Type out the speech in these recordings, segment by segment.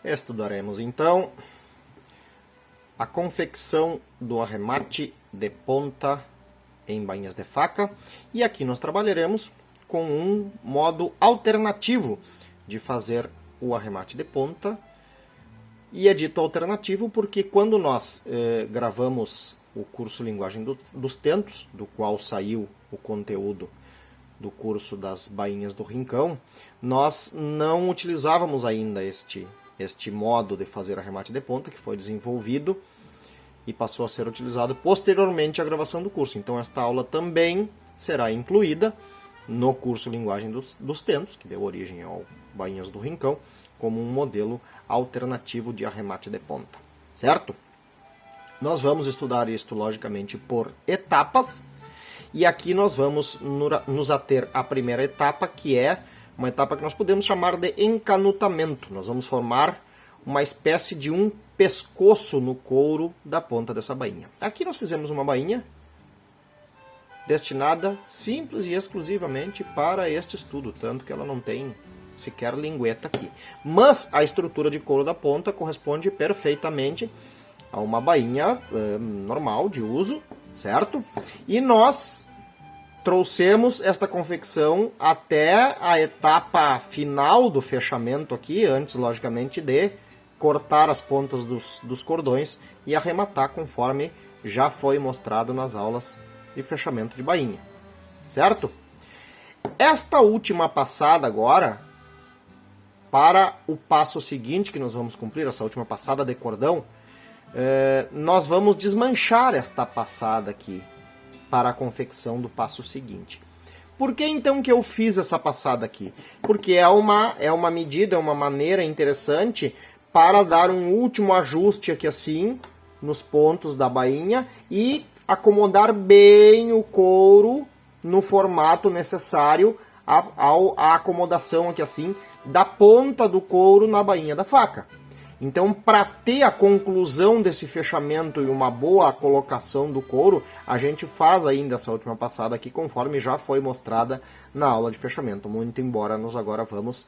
Estudaremos então a confecção do arremate de ponta em bainhas de faca, e aqui nós trabalharemos com um modo alternativo de fazer o arremate de ponta. E é dito alternativo porque quando nós gravamos o curso Linguagem dos Tentos, do qual saiu o conteúdo do curso das bainhas do rincão, nós não utilizávamos ainda este modo de fazer arremate de ponta, que foi desenvolvido e passou a ser utilizado posteriormente à gravação do curso. Então esta aula também será incluída no curso Linguagem dos Tentos, que deu origem ao Bainhas do Rincão, como um modelo alternativo de arremate de ponta, certo? Nós vamos estudar isto, logicamente, por etapas, e aqui nós vamos nos ater à primeira etapa, que é uma etapa que nós podemos chamar de encanutamento. Nós vamos formar uma espécie de um pescoço no couro da ponta dessa bainha. Aqui nós fizemos uma bainha destinada simples e exclusivamente para este estudo, tanto que ela não tem sequer lingueta aqui. Mas a estrutura de couro da ponta corresponde perfeitamente a uma bainha normal de uso, certo? E nós trouxemos esta confecção até a etapa final do fechamento aqui, antes, logicamente, de cortar as pontas dos cordões e arrematar conforme já foi mostrado nas aulas de fechamento de bainha, certo? Esta última passada agora, para o passo seguinte que nós vamos cumprir, essa última passada de cordão, nós vamos desmanchar esta passada aqui para a confecção do passo seguinte. Por que então que eu fiz essa passada aqui? Porque é uma medida, é uma maneira interessante para dar um último ajuste aqui assim, nos pontos da bainha e acomodar bem o couro no formato necessário à acomodação aqui assim da ponta do couro na bainha da faca. Então, para ter a conclusão desse fechamento e uma boa colocação do couro, a gente faz ainda essa última passada aqui, conforme já foi mostrada na aula de fechamento, muito embora nós agora vamos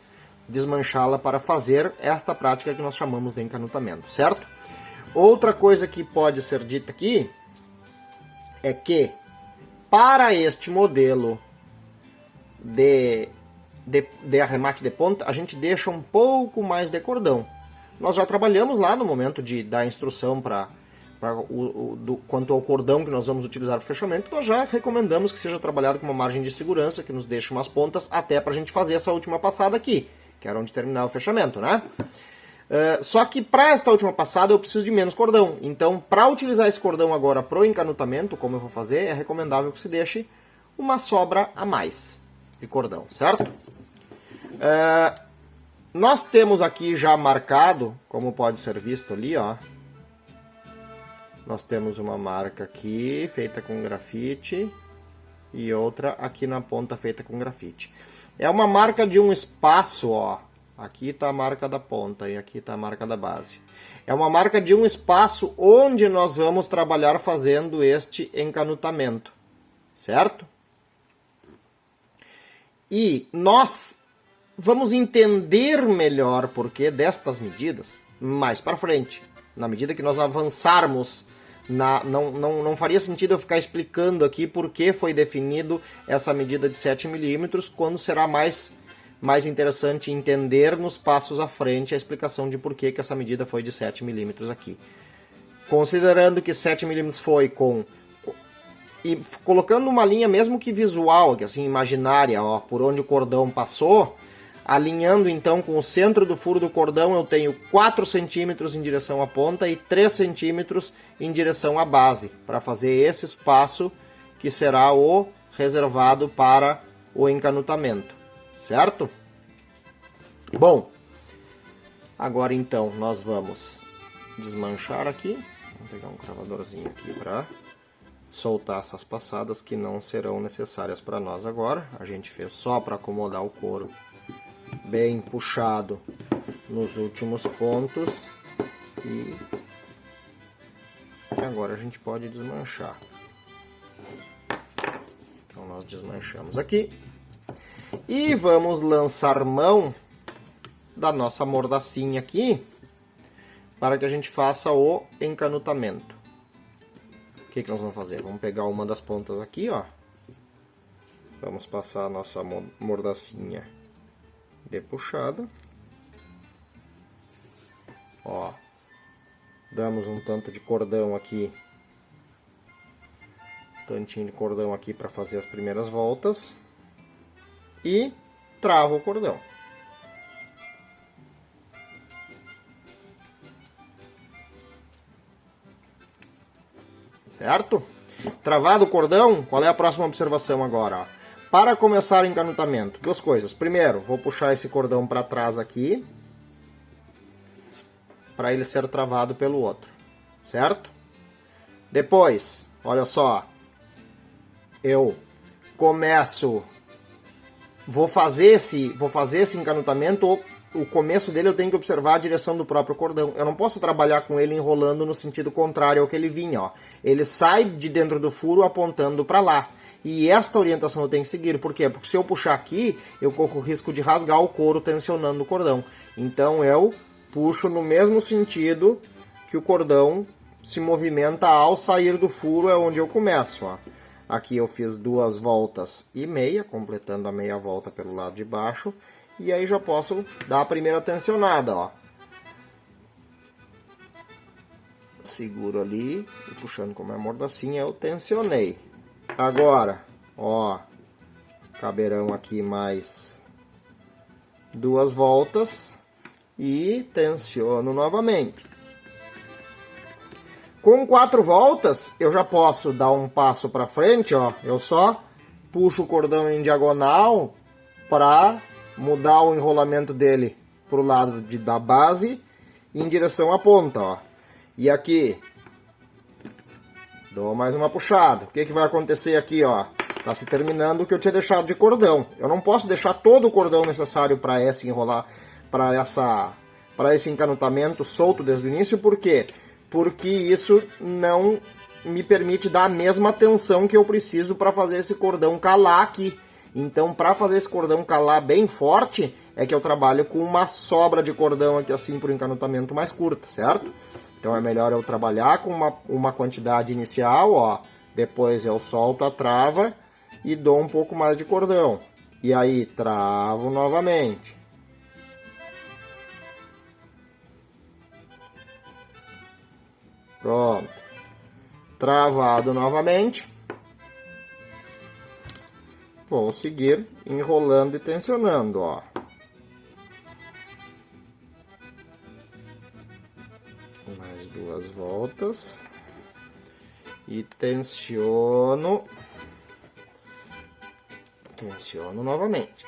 desmanchá-la para fazer esta prática que nós chamamos de encanutamento, certo? Outra coisa que pode ser dita aqui é que, para este modelo de arremate de ponta, a gente deixa um pouco mais de cordão. Nós já trabalhamos lá no momento da instrução quanto ao cordão que nós vamos utilizar para o fechamento, nós já recomendamos que seja trabalhado com uma margem de segurança, que nos deixe umas pontas até para a gente fazer essa última passada aqui, que era onde terminar o fechamento, né? Só que para esta última passada eu preciso de menos cordão. Então, para utilizar esse cordão agora para o encanutamento, como eu vou fazer, é recomendável que se deixe uma sobra a mais de cordão, certo? Nós temos aqui já marcado, como pode ser visto ali, ó. Nós temos uma marca aqui, feita com grafite, e outra aqui na ponta feita com grafite. É uma marca de um espaço, ó. Aqui está a marca da ponta e aqui está a marca da base. É uma marca de um espaço onde nós vamos trabalhar fazendo este encanutamento, certo? E nós vamos entender melhor o porquê destas medidas mais para frente. Na medida que nós avançarmos, não faria sentido eu ficar explicando aqui por que foi definido essa medida de 7 milímetros, quando será mais interessante entender nos passos à frente a explicação de por que essa medida foi de 7 milímetros aqui. Considerando que 7 milímetros foi e colocando uma linha mesmo que visual, que assim, imaginária, ó, por onde o cordão passou, alinhando então com o centro do furo do cordão, eu tenho 4 centímetros em direção à ponta e 3 centímetros em direção à base, para fazer esse espaço que será o reservado para o encanutamento, certo? Bom, agora então nós vamos desmanchar aqui, vou pegar um cravadorzinho aqui para soltar essas passadas que não serão necessárias para nós agora. A gente fez só para acomodar o couro bem puxado nos últimos pontos e agora a gente pode desmanchar. Então nós desmanchamos aqui e vamos lançar mão da nossa mordacinha aqui para que a gente faça o encanutamento. O que nós vamos fazer? Vamos pegar uma das pontas aqui, ó. Vamos passar a nossa mordacinha de puxada. Ó. Damos um tanto de cordão aqui. Tantinho de cordão aqui para fazer as primeiras voltas. E trava o cordão. Certo? Travado o cordão, qual é a próxima observação agora? Ó? Para começar o encanutamento, duas coisas. Primeiro, vou puxar esse cordão para trás aqui, para ele ser travado pelo outro, certo? Depois, olha só, eu começo, vou fazer esse encanutamento. O começo dele eu tenho que observar a direção do próprio cordão. Eu não posso trabalhar com ele enrolando no sentido contrário ao que ele vinha, ó. Ele sai de dentro do furo apontando para lá. E esta orientação eu tenho que seguir. Por quê? Porque se eu puxar aqui, eu corro o risco de rasgar o couro tensionando o cordão. Então eu puxo no mesmo sentido que o cordão se movimenta ao sair do furo, é onde eu começo, ó. Aqui eu fiz 2 voltas e meia, completando a meia volta pelo lado de baixo. E aí já posso dar a primeira tensionada, ó. Seguro ali e puxando com a minha mordacinha eu tensionei. Agora, ó, caberão aqui mais 2 voltas e tensiono novamente. Com 4 voltas eu já posso dar um passo para frente, ó. Eu só puxo o cordão em diagonal para mudar o enrolamento dele para o lado da base em direção à ponta, ó. E aqui dou mais uma puxada. O que vai acontecer aqui, ó? Tá se terminando o que eu tinha deixado de cordão. Eu não posso deixar todo o cordão necessário para esse enrolar, para esse encanutamento solto desde o início. Por quê? Porque isso não me permite dar a mesma tensão que eu preciso para fazer esse cordão calar aqui. Então, para fazer esse cordão calar bem forte, é que eu trabalho com uma sobra de cordão aqui assim para o encanutamento mais curto, certo? Então é melhor eu trabalhar com uma quantidade inicial, ó. Depois eu solto a trava e dou um pouco mais de cordão. E aí travo novamente. Pronto. Travado novamente. Vou seguir enrolando e tensionando, ó. Mais 2 voltas. E tensiono. Tensiono novamente.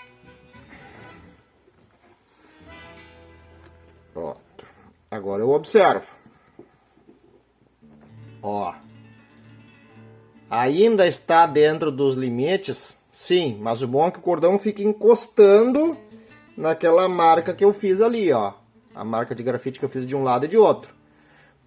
Pronto. Agora eu observo. Ó. Ainda está dentro dos limites. Sim, mas o bom é que o cordão fica encostando naquela marca que eu fiz ali, ó. A marca de grafite que eu fiz de um lado e de outro.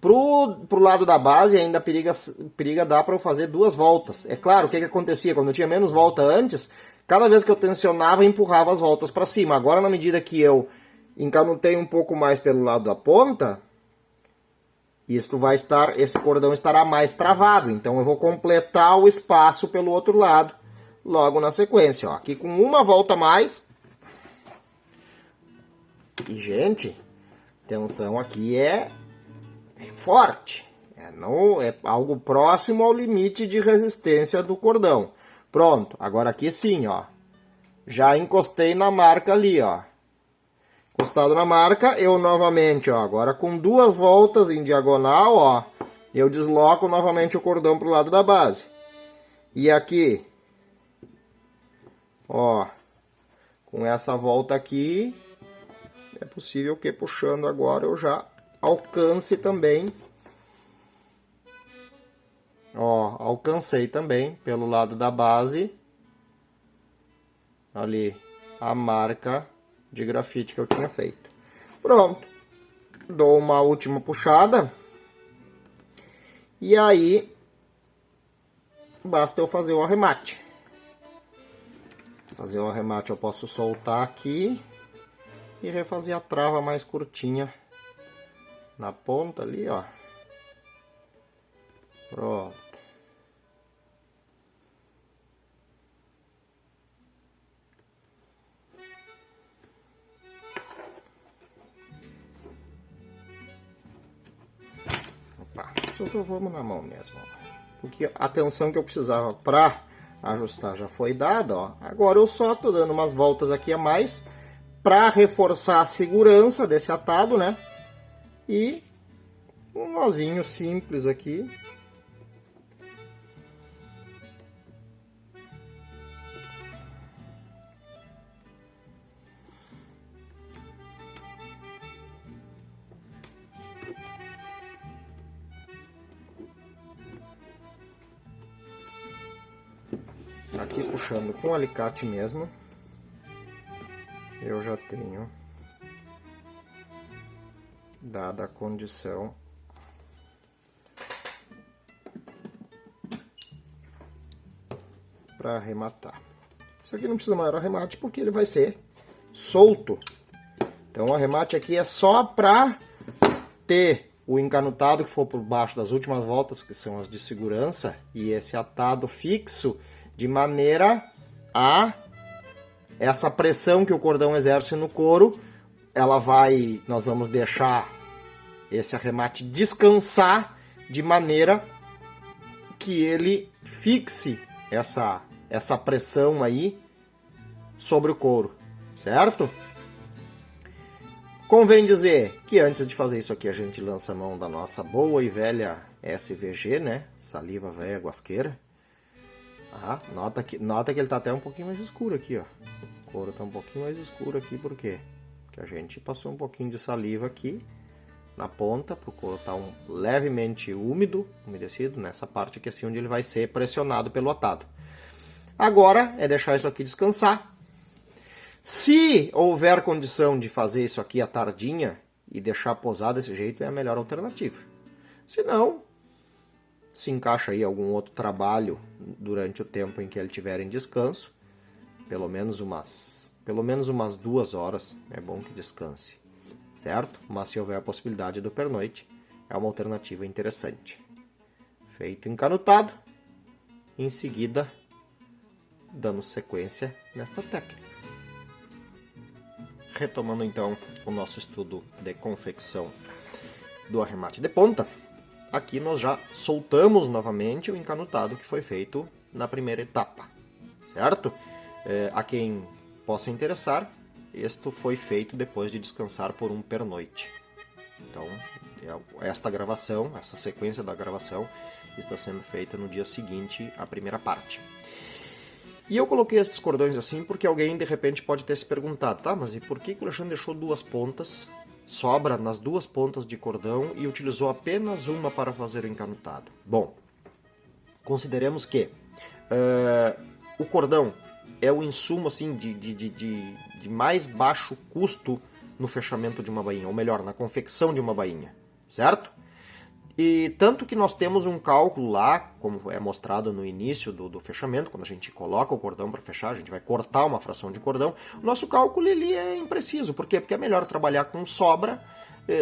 Pro lado da base ainda periga dar para eu fazer 2 voltas. É claro, o que acontecia? Quando eu tinha menos volta antes, cada vez que eu tensionava, eu empurrava as voltas para cima. Agora, na medida que eu encanutei um pouco mais pelo lado da ponta, esse cordão estará mais travado. Então eu vou completar o espaço pelo outro lado. Logo na sequência, ó, aqui com uma volta a mais. E, gente, tensão aqui é forte. É algo próximo ao limite de resistência do cordão. Pronto, agora aqui sim, ó. Já encostei na marca ali, ó. Encostado na marca, eu novamente, ó, agora com 2 voltas em diagonal, ó, eu desloco novamente o cordão pro lado da base. E aqui, ó, com essa volta aqui, é possível que puxando agora eu já alcance também. Ó, alcancei também pelo lado da base, ali, a marca de grafite que eu tinha feito. Pronto. Dou uma última puxada. E aí, basta eu fazer o arremate. Fazer o arremate eu posso soltar aqui e refazer a trava mais curtinha na ponta ali, ó. Pronto. Opa, só vamos na mão mesmo, ó. Porque a tensão que eu precisava para ajustar já foi dada, ó. Agora eu só tô dando umas voltas aqui a mais para reforçar a segurança desse atado, né? E um nozinho simples aqui. Aqui puxando com alicate mesmo, eu já tenho dada a condição para arrematar. Isso aqui não precisa maior arremate porque ele vai ser solto. Então o arremate aqui é só para ter o encanutado que for por baixo das últimas voltas, que são as de segurança, e esse atado fixo, de maneira a essa pressão que o cordão exerce no couro, nós vamos deixar esse arremate descansar de maneira que ele fixe essa pressão aí sobre o couro, certo? Convém dizer que antes de fazer isso aqui a gente lança a mão da nossa boa e velha SVG, né? Saliva velha guasqueira. Ah, nota que ele tá até um pouquinho mais escuro aqui, ó. O couro tá um pouquinho mais escuro aqui, por quê? Porque a gente passou um pouquinho de saliva aqui na ponta, pro couro tá levemente umedecido, nessa parte aqui assim, onde ele vai ser pressionado pelo atado. Agora é deixar isso aqui descansar. Se houver condição de fazer isso aqui à tardinha e deixar posar desse jeito, é a melhor alternativa. Se não, se encaixa aí algum outro trabalho durante o tempo em que ele estiver em descanso, pelo menos umas 2 horas, é bom que descanse, certo? Mas se houver a possibilidade do pernoite, é uma alternativa interessante. Feito encanutado, em seguida damos sequência nesta técnica. Retomando então o nosso estudo de confecção do arremate de ponta, aqui nós já soltamos novamente o encanutado que foi feito na primeira etapa, certo? A quem possa interessar, isto foi feito depois de descansar por um pernoite. Então, essa sequência da gravação está sendo feita no dia seguinte à primeira parte. E eu coloquei esses cordões assim porque alguém de repente pode ter se perguntado, tá, mas e por que o Alexandre deixou 2 pontas, sobra nas 2 pontas de cordão e utilizou apenas uma para fazer o encanutado? Bom, consideremos que o cordão é o insumo assim, de mais baixo custo no fechamento de uma bainha, ou melhor, na confecção de uma bainha, certo? E tanto que nós temos um cálculo lá, como é mostrado no início do fechamento, quando a gente coloca o cordão para fechar, a gente vai cortar uma fração de cordão, o nosso cálculo ele é impreciso. Por quê? Porque é melhor trabalhar com sobra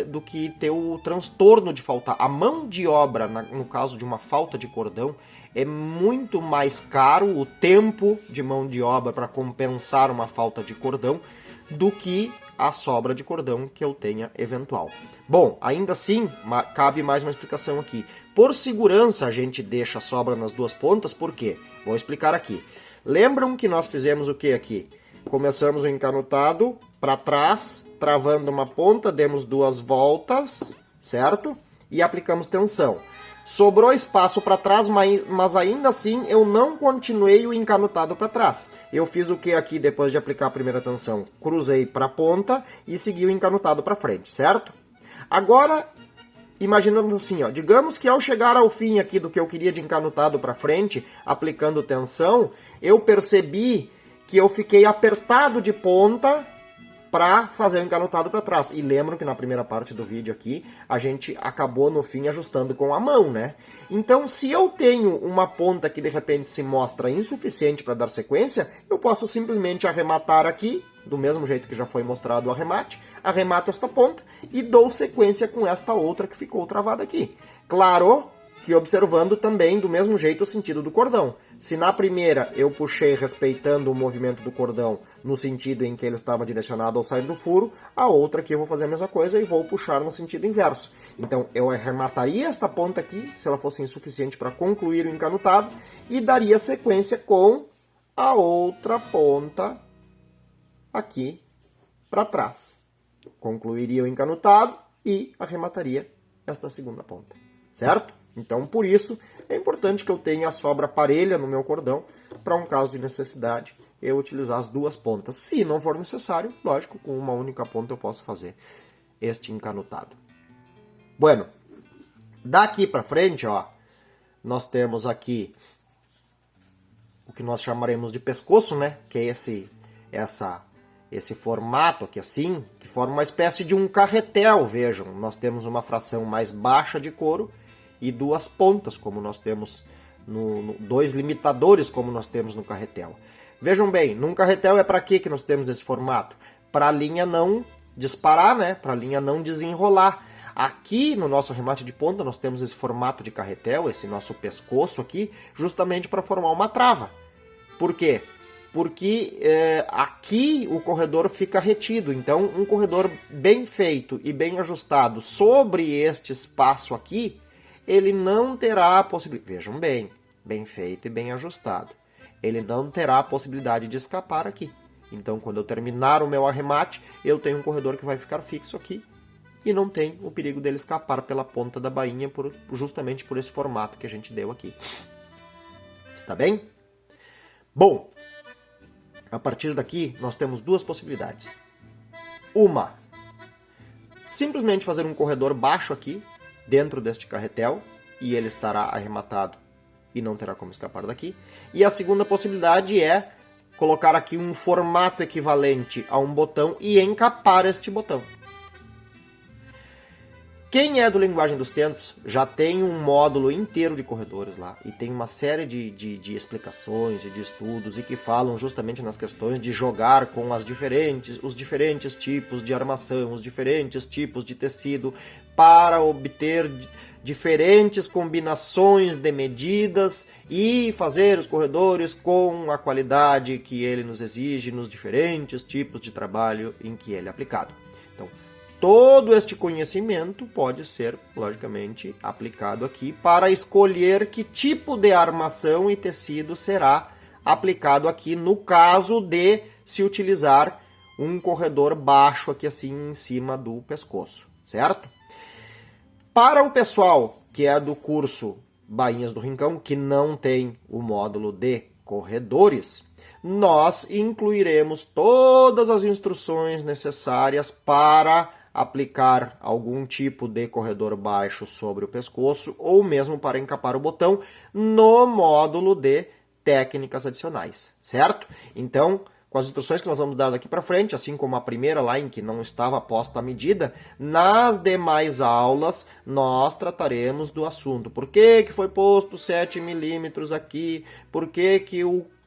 do que ter o transtorno de faltar. A mão de obra, no caso de uma falta de cordão, é muito mais caro o tempo de mão de obra para compensar uma falta de cordão do que a sobra de cordão que eu tenha eventual. Bom, ainda assim, cabe mais uma explicação aqui. Por segurança, a gente deixa a sobra nas 2 pontas, por quê? Vou explicar aqui. Lembram que nós fizemos o que aqui? Começamos o encanutado para trás, travando uma ponta, demos 2 voltas, certo? E aplicamos tensão. Sobrou espaço para trás, mas ainda assim eu não continuei o encanutado para trás. Eu fiz o que aqui depois de aplicar a primeira tensão? Cruzei para a ponta e segui o encanutado para frente, certo? Agora, imaginando assim, ó, digamos que ao chegar ao fim aqui do que eu queria de encanutado para frente, aplicando tensão, eu percebi que eu fiquei apertado de ponta para fazer o encanutado para trás. E lembro que na primeira parte do vídeo aqui, a gente acabou no fim ajustando com a mão, né? Então, se eu tenho uma ponta que de repente se mostra insuficiente para dar sequência, eu posso simplesmente arrematar aqui do mesmo jeito que já foi mostrado o arremate, arremato esta ponta e dou sequência com esta outra que ficou travada aqui. Claro que observando também do mesmo jeito o sentido do cordão. Se na primeira eu puxei respeitando o movimento do cordão no sentido em que ele estava direcionado ao sair do furo, a outra aqui eu vou fazer a mesma coisa e vou puxar no sentido inverso. Então eu arremataria esta ponta aqui, se ela fosse insuficiente para concluir o encanutado, e daria sequência com a outra ponta aqui para trás. Concluiria o encanutado e arremataria esta segunda ponta, certo? Então, por isso, é importante que eu tenha a sobra parelha no meu cordão, para um caso de necessidade, eu utilizar as duas pontas. Se não for necessário, lógico, com uma única ponta eu posso fazer este encanutado. Bueno, daqui para frente, ó, nós temos aqui o que nós chamaremos de pescoço, né? Que é esse formato aqui assim, que forma uma espécie de um carretel, vejam. Nós temos uma fração mais baixa de couro e duas pontas, como nós temos dois limitadores, como nós temos no carretel. Vejam bem, num carretel é para que nós temos esse formato? Para a linha não disparar, né? Para a linha não desenrolar. Aqui no nosso remate de ponta nós temos esse formato de carretel, esse nosso pescoço aqui, justamente para formar uma trava. Por quê? Porque aqui o corredor fica retido. Então um corredor bem feito e bem ajustado sobre este espaço aqui, ele não terá a possibilidade, vejam bem, bem feito e bem ajustado, ele não terá a possibilidade de escapar aqui. Então, quando eu terminar o meu arremate, eu tenho um corredor que vai ficar fixo aqui e não tem o perigo dele escapar pela ponta da bainha, justamente por esse formato que a gente deu aqui. Está bem? Bom, a partir daqui nós temos duas possibilidades. Uma, simplesmente fazer um corredor baixo aqui, dentro deste carretel, e ele estará arrematado e não terá como escapar daqui. E a segunda possibilidade é colocar aqui um formato equivalente a um botão e encapar este botão. Quem é do Linguagem dos Tentos já tem um módulo inteiro de corredores lá e tem uma série de explicações e de estudos e que falam justamente nas questões de jogar com os diferentes tipos de armação, os diferentes tipos de tecido para obter diferentes combinações de medidas e fazer os corredores com a qualidade que ele nos exige nos diferentes tipos de trabalho em que ele é aplicado. Então, todo este conhecimento pode ser, logicamente, aplicado aqui para escolher que tipo de armação e tecido será aplicado aqui no caso de se utilizar um corredor baixo aqui assim em cima do pescoço, certo? Para o pessoal que é do curso Bainhas do Rincão, que não tem o módulo de corredores, nós incluiremos todas as instruções necessárias para aplicar algum tipo de corredor baixo sobre o pescoço ou mesmo para encapar o botão no módulo de técnicas adicionais, certo? Então, com as instruções que nós vamos dar daqui para frente, assim como a primeira lá em que não estava posta a medida, nas demais aulas nós trataremos do assunto. Por que foi posto 7 milímetros aqui? Por que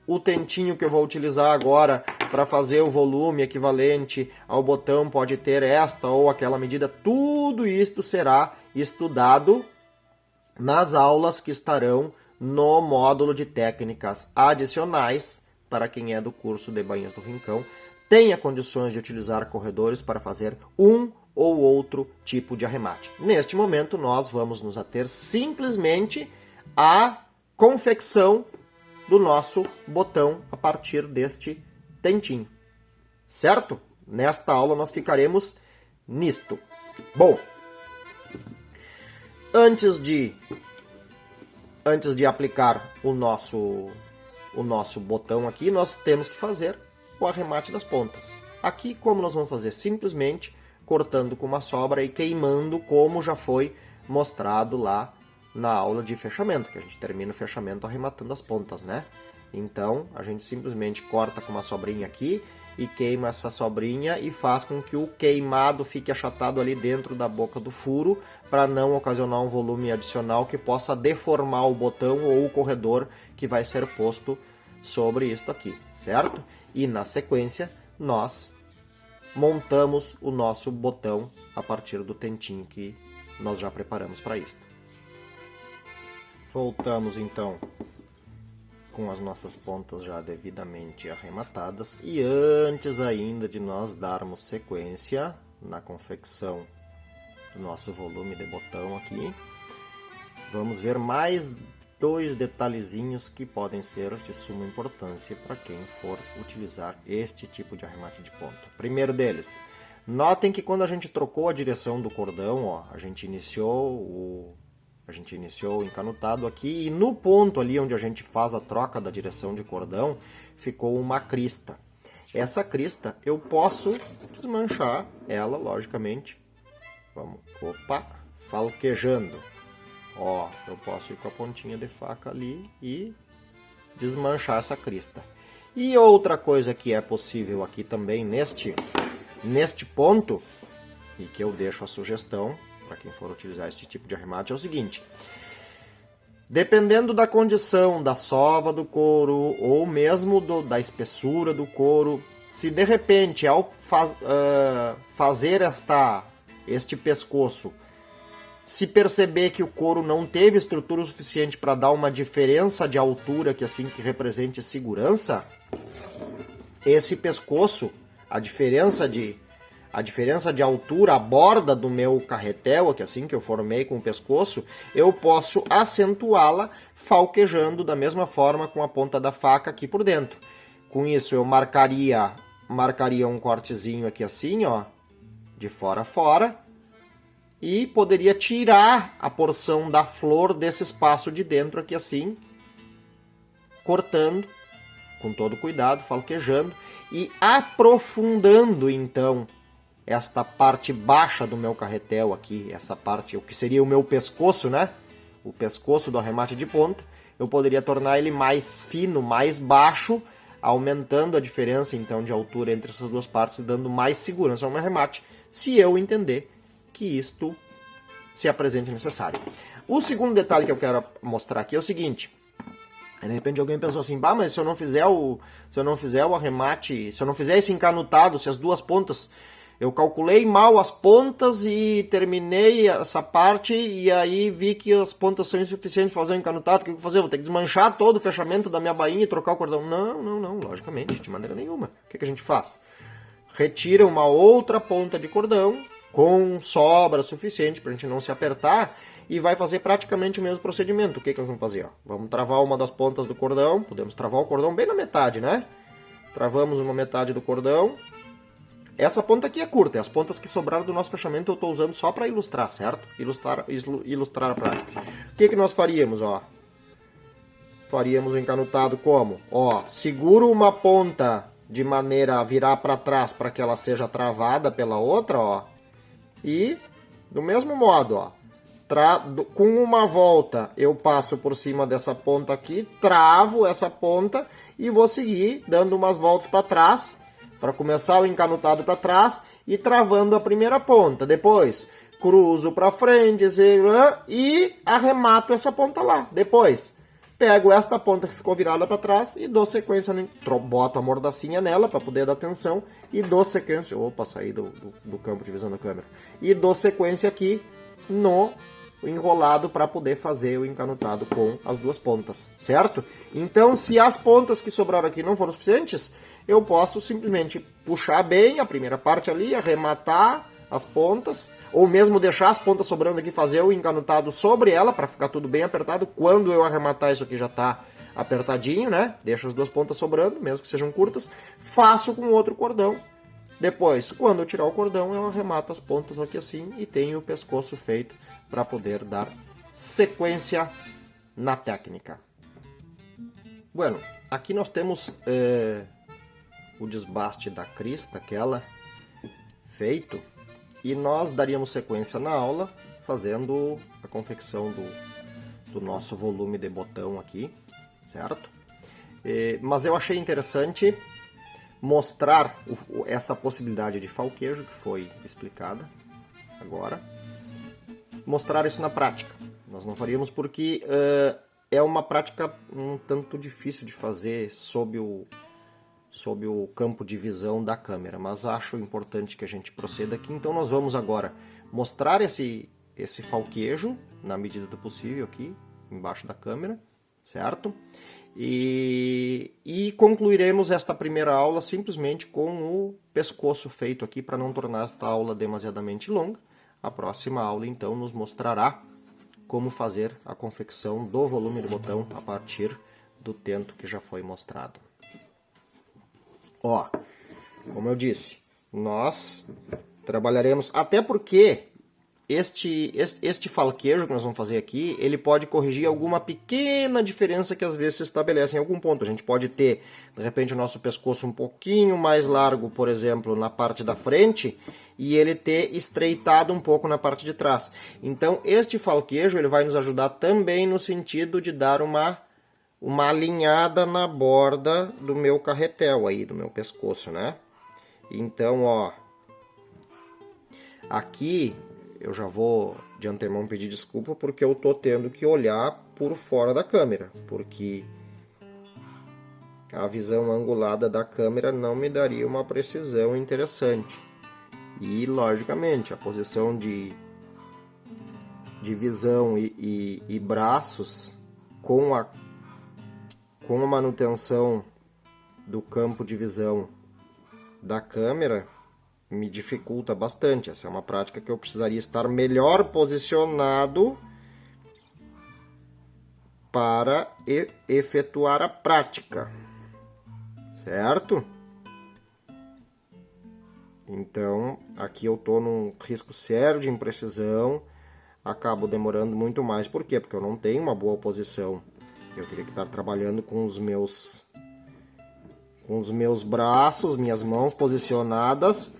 o tentinho que eu vou utilizar agora para fazer o volume equivalente ao botão pode ter esta ou aquela medida? Tudo isto será estudado nas aulas que estarão no módulo de técnicas adicionais. Para quem é do curso de Bainhas do Rincão, tenha condições de utilizar corredores para fazer um ou outro tipo de arremate. Neste momento, nós vamos nos ater simplesmente à confecção do nosso botão a partir deste tentinho, certo? Nesta aula nós ficaremos nisto. Bom, antes de aplicar o nosso botão aqui, nós temos que fazer o arremate das pontas. Aqui, como nós vamos fazer? Simplesmente cortando com uma sobra e queimando, como já foi mostrado lá na aula de fechamento, que a gente termina o fechamento arrematando as pontas, né? Então, a gente simplesmente corta com uma sobrinha aqui e queima essa sobrinha e faz com que o queimado fique achatado ali dentro da boca do furo para não ocasionar um volume adicional que possa deformar o botão ou o corredor que vai ser posto sobre isto aqui, certo? E na sequência nós montamos o nosso botão a partir do tentinho que nós já preparamos para isso. Voltamos então com as nossas pontas já devidamente arrematadas e antes ainda de nós darmos sequência na confecção do nosso volume de botão aqui, vamos ver mais 2 detalhezinhos que podem ser de suma importância para quem for utilizar este tipo de arremate de ponta. Primeiro deles, notem que quando a gente trocou a direção do cordão, ó, a gente iniciou o encanutado aqui e no ponto ali onde a gente faz a troca da direção de cordão, ficou uma crista. Essa crista eu posso desmanchar ela, logicamente. Vamos, falquejando. Ó, eu posso ir com a pontinha de faca ali e desmanchar essa crista. E outra coisa que é possível aqui também neste ponto, e que eu deixo a sugestão para quem for utilizar este tipo de arremate, é o seguinte: dependendo da condição da sova do couro ou mesmo da espessura do couro, se de repente ao fazer este pescoço, se perceber que o couro não teve estrutura suficiente para dar uma diferença de altura que represente segurança, esse pescoço, a diferença de altura, a borda do meu carretel, que eu formei com o pescoço, eu posso acentuá-la falquejando da mesma forma com a ponta da faca aqui por dentro. Com isso eu marcaria um cortezinho aqui assim, ó, de fora a fora, e poderia tirar a porção da flor desse espaço de dentro aqui assim, cortando com todo cuidado, falquejando e aprofundando então esta parte baixa do meu carretel aqui, essa parte, o que seria o meu pescoço, né? O pescoço do arremate de ponta, eu poderia tornar ele mais fino, mais baixo, aumentando a diferença então de altura entre essas duas partes, dando mais segurança ao meu arremate, se eu entender que isto se apresente necessário. O segundo detalhe que eu quero mostrar aqui é o seguinte: de repente alguém pensou assim, mas se eu não fizer o arremate, se eu não fizer esse encanutado, se as duas pontas, eu calculei mal as pontas e terminei essa parte e aí vi que as pontas são insuficientes para fazer o encanutado, o que eu vou fazer? Vou ter que desmanchar todo o fechamento da minha bainha e trocar o cordão? Não, logicamente, de maneira nenhuma. O que a gente faz? Retira uma outra ponta de cordão com sobra suficiente para a gente não se apertar e vai fazer praticamente o mesmo procedimento. O que nós vamos fazer? Ó? Vamos travar uma das pontas do cordão, podemos travar o cordão bem na metade, né? Travamos uma metade do cordão. Essa ponta aqui é curta, as pontas que sobraram do nosso fechamento eu estou usando só para ilustrar, certo? Ilustrar a prática. O que nós faríamos? Ó? Faríamos o encanutado como? Ó, seguro uma ponta de maneira a virar para trás para que ela seja travada pela outra, ó. E do mesmo modo, ó, com uma volta eu passo por cima dessa ponta aqui, travo essa ponta e vou seguir dando umas voltas para trás, para começar o encanutado para trás e travando a primeira ponta. Depois cruzo para frente e arremato essa ponta lá. Depois pego esta ponta que ficou virada para trás e dou sequência, boto a mordacinha nela para poder dar tensão e dou sequência, opa, saí do campo de visão da câmera, e dou sequência aqui no enrolado para poder fazer o encanutado com as duas pontas, certo? Então, se as pontas que sobraram aqui não foram suficientes, eu posso simplesmente puxar bem a primeira parte ali, arrematar as pontas, ou mesmo deixar as pontas sobrando aqui, fazer o encanutado sobre ela, para ficar tudo bem apertado. Quando eu arrematar, isso aqui já está apertadinho, né? Deixo as duas pontas sobrando, mesmo que sejam curtas. Faço com outro cordão. Depois, quando eu tirar o cordão, eu arremato as pontas aqui assim e tenho o pescoço feito para poder dar sequência na técnica. Bueno, aqui nós temos o desbaste da crista, aquela feito. E nós daríamos sequência na aula, fazendo a confecção do nosso volume de botão aqui, certo? Mas eu achei interessante mostrar essa possibilidade de falquejo, que foi explicada agora. Mostrar isso na prática. Nós não faríamos porque é uma prática um tanto difícil de fazer sob sob o campo de visão da câmera, mas acho importante que a gente proceda aqui. Então nós vamos agora mostrar esse falquejo, na medida do possível aqui, embaixo da câmera, certo? E concluiremos esta primeira aula simplesmente com o pescoço feito aqui, para não tornar esta aula demasiadamente longa. A próxima aula, então, nos mostrará como fazer a confecção do volume do botão a partir do tento que já foi mostrado. Ó, como eu disse, nós trabalharemos, até porque este falquejo que nós vamos fazer aqui, ele pode corrigir alguma pequena diferença que às vezes se estabelece em algum ponto. A gente pode ter, de repente, o nosso pescoço um pouquinho mais largo, por exemplo, na parte da frente, e ele ter estreitado um pouco na parte de trás. Então, este falquejo ele vai nos ajudar também no sentido de dar uma alinhada na borda do meu carretel aí, do meu pescoço, né? Então, ó, aqui eu já vou de antemão pedir desculpa porque eu tô tendo que olhar por fora da câmera, porque a visão angulada da câmera não me daria uma precisão interessante. E, logicamente, a posição de visão e braços com a manutenção do campo de visão da câmera me dificulta bastante. Essa é uma prática que eu precisaria estar melhor posicionado para efetuar a prática, certo? Então, aqui eu estou num risco sério de imprecisão, acabo demorando muito mais. Por quê? Porque eu não tenho uma boa posição. Eu teria que estar trabalhando com os meus braços, minhas mãos posicionadas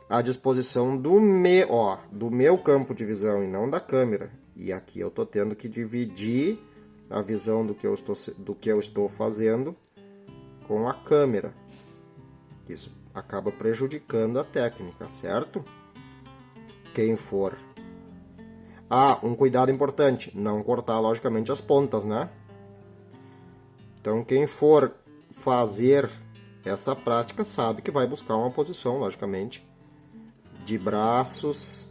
à disposição do meu campo de visão e não da câmera. E aqui eu estou tendo que dividir a visão do que eu estou fazendo com a câmera. Isso acaba prejudicando a técnica, certo? Quem for... um cuidado importante, não cortar, logicamente, as pontas, né? Então, quem for fazer essa prática sabe que vai buscar uma posição, logicamente, de braços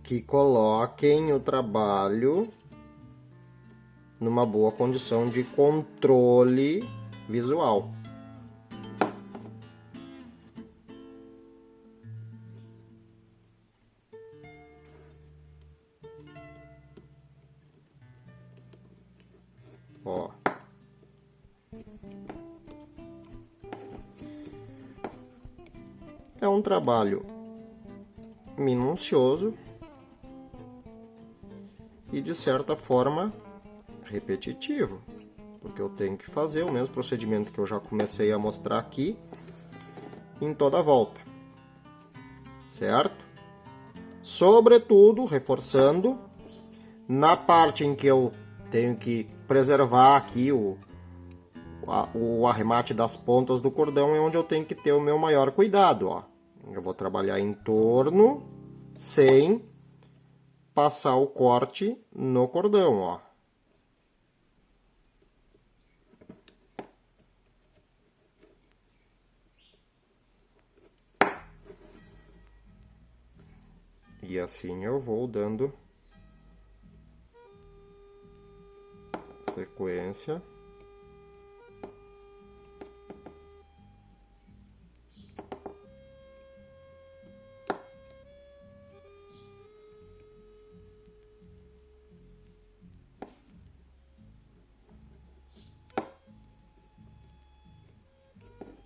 que coloquem o trabalho numa boa condição de controle visual. Ó. É um trabalho minucioso e, de certa forma, repetitivo, porque eu tenho que fazer o mesmo procedimento que eu já comecei a mostrar aqui em toda a volta, certo? Sobretudo, reforçando, na parte em que eu tenho que preservar aqui o arremate das pontas do cordão, é onde eu tenho que ter o meu maior cuidado, ó. Eu vou trabalhar em torno sem passar o corte no cordão, ó. E assim eu vou dando sequência.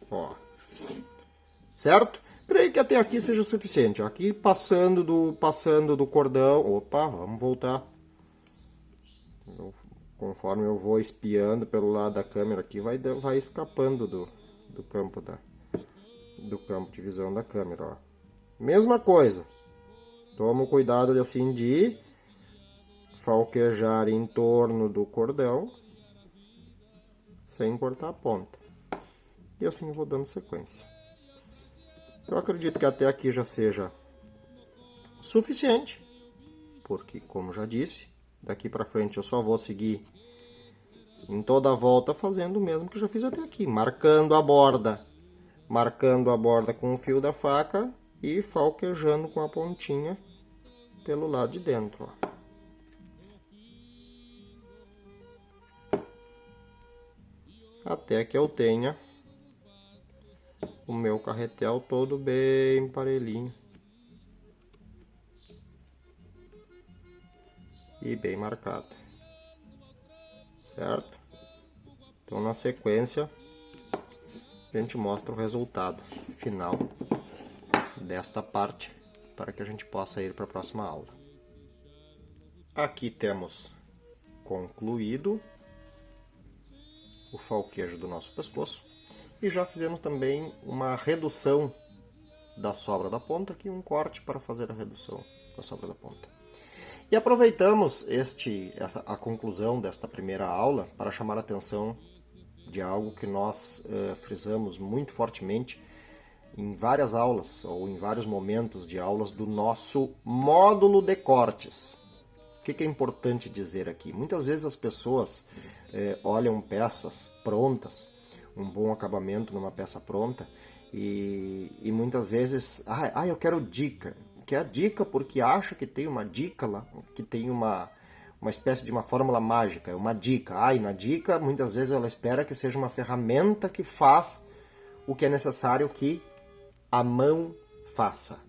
Ó. Certo? Creio que até aqui seja suficiente. Aqui passando do cordão. Opa, vamos voltar. Conforme eu vou espiando pelo lado da câmera aqui, vai escapando do campo de visão da câmera, ó. Mesma coisa. Toma o cuidado de falquejar em torno do cordão sem cortar a ponta. E assim eu vou dando sequência. Eu acredito que até aqui já seja suficiente, porque, como já disse, daqui para frente eu só vou seguir em toda a volta fazendo o mesmo que eu já fiz até aqui, marcando a borda com o fio da faca e falquejando com a pontinha pelo lado de dentro, ó. Até que eu tenha o meu carretel todo bem parelhinho e bem marcado, certo? Então, na sequência, a gente mostra o resultado final desta parte para que a gente possa ir para a próxima aula. Aqui temos concluído o falquejo do nosso pescoço e já fizemos também uma redução da sobra da ponta, aqui um corte para fazer a redução da sobra da ponta. E aproveitamos a conclusão desta primeira aula para chamar a atenção de algo que nós frisamos muito fortemente em várias aulas ou em vários momentos de aulas do nosso módulo de cortes. O que é importante dizer aqui? Muitas vezes as pessoas olham peças prontas, um bom acabamento numa peça pronta, e muitas vezes, eu quero dica. Quer dica porque acha que tem uma dica lá, que tem uma espécie de uma fórmula mágica, é uma dica. E na dica, muitas vezes ela espera que seja uma ferramenta que faz o que é necessário que a mão faça.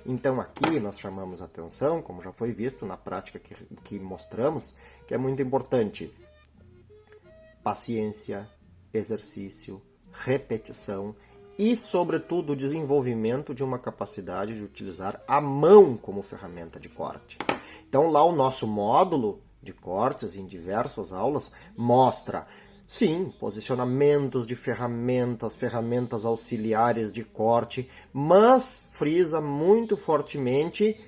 Então aqui nós chamamos a atenção, como já foi visto na prática que mostramos, que é muito importante paciência, exercício, repetição e, sobretudo, o desenvolvimento de uma capacidade de utilizar a mão como ferramenta de corte. Então lá o nosso módulo de cortes em diversas aulas mostra, sim, posicionamentos de ferramentas auxiliares de corte, mas frisa muito fortemente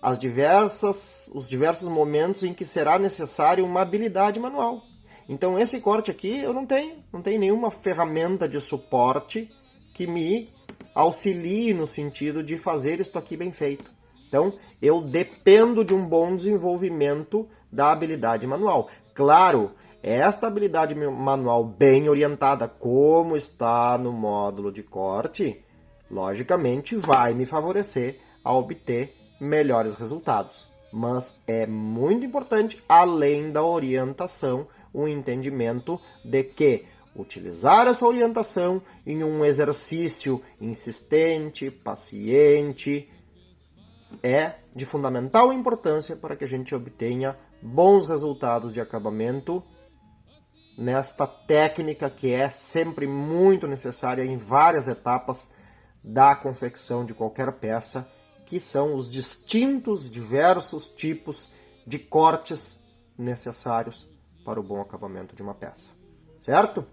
os diversos momentos em que será necessário uma habilidade manual. Então esse corte aqui eu não tenho nenhuma ferramenta de suporte que me auxilie no sentido de fazer isto aqui bem feito. Então eu dependo de um bom desenvolvimento da habilidade manual. Claro, esta habilidade manual bem orientada, como está no módulo de corte, logicamente vai me favorecer a obter melhores resultados. Mas é muito importante, além da orientação, o entendimento de que utilizar essa orientação em um exercício insistente, paciente, é de fundamental importância para que a gente obtenha bons resultados de acabamento nesta técnica que é sempre muito necessária em várias etapas da confecção de qualquer peça, que são os diversos tipos de cortes necessários para o bom acabamento de uma peça, certo?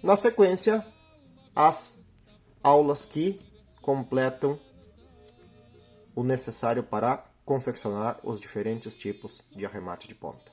Na sequência, as aulas que completam o necessário para confeccionar os diferentes tipos de arremate de ponta.